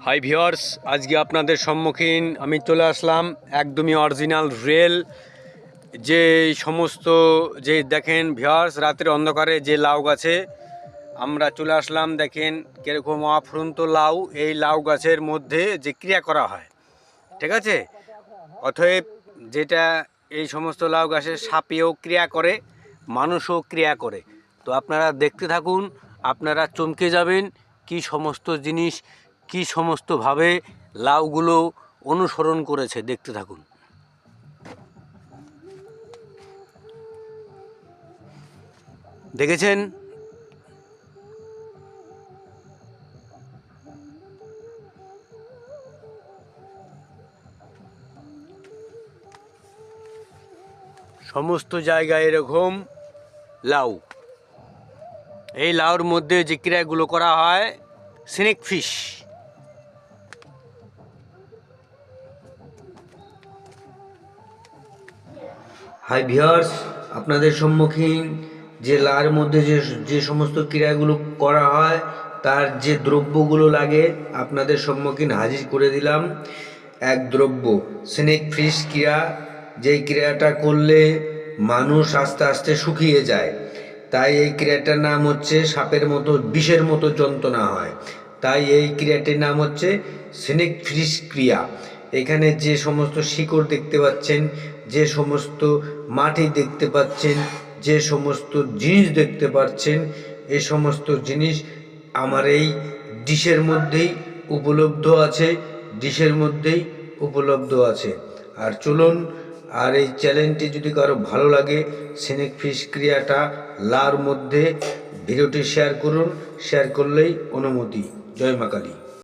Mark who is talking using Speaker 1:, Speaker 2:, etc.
Speaker 1: Hi viewers, আজকে আপনাদের সম্মুখীন আমি চলে আসলাম একদমই অরিজিনাল রিয়েল যে সমস্ত যে দেখেন ভিউয়ার্স, রাতের অন্ধকারে যে লাউ গাছে আমরা চলে আসলাম। দেখেন কীরকম অফুরন্ত লাউ, এই লাউ গাছের মধ্যে যে ক্রিয়া করা হয়, ঠিক আছে। অতএব যেটা এই সমস্ত লাউ গাছের সাপেও ক্রিয়া করে, মানুষও ক্রিয়া করে। তো আপনারা দেখতে থাকুন, আপনারা চমকে যাবেন কি সমস্ত জিনিস, কি সমস্তভাবে লাউগুলো অনুসরণ করেছে। দেখতে থাকুন। দেখেছেন? সমস্ত জায়গায় এরকম লাউ। এই লাউর মধ্যে যে ক্রিয়াগুলো করা হয়, স্নেক ফিশ। হাই ভিউয়ার্স, আপনাদের সম্মুখীন যে লাউর মধ্যে যে সমস্ত ক্রিয়াগুলো করা হয়, তার যে দ্রব্যগুলো লাগে আপনাদের সম্মুখীন হাজির করে দিলাম। এক দ্রব্য স্নেক ফিশ ক্রিয়া, যেই ক্রিয়াটা করলে মানুষ আস্তে আস্তে শুকিয়ে যায়, তাই এই ক্রিয়াটার নাম হচ্ছে সাপের মতো বিষের মতো যন্ত্রণা হয়, তাই এই ক্রিয়াটির নাম হচ্ছে স্নেক ফিশ ক্রিয়া। এখানে যে সমস্ত শিকড় দেখতে পাচ্ছেন, যে সমস্ত মাটি দেখতে পাচ্ছেন, যে সমস্ত জিনিস দেখতে পাচ্ছেন, এই সমস্ত জিনিস আমার এই ডিশের মধ্যেই উপলব্ধ আছে, ডিশের মধ্যেই উপলব্ধ আছে। আর চলুন, আর এই চ্যানেলটি যদি কারো ভালো লাগে, স্নেক ফিশ ক্রিয়াটা লাউর মধ্যে ভিডিওটি শেয়ার করুন। শেয়ার করলেই অনুমতি। জয় মা কালী।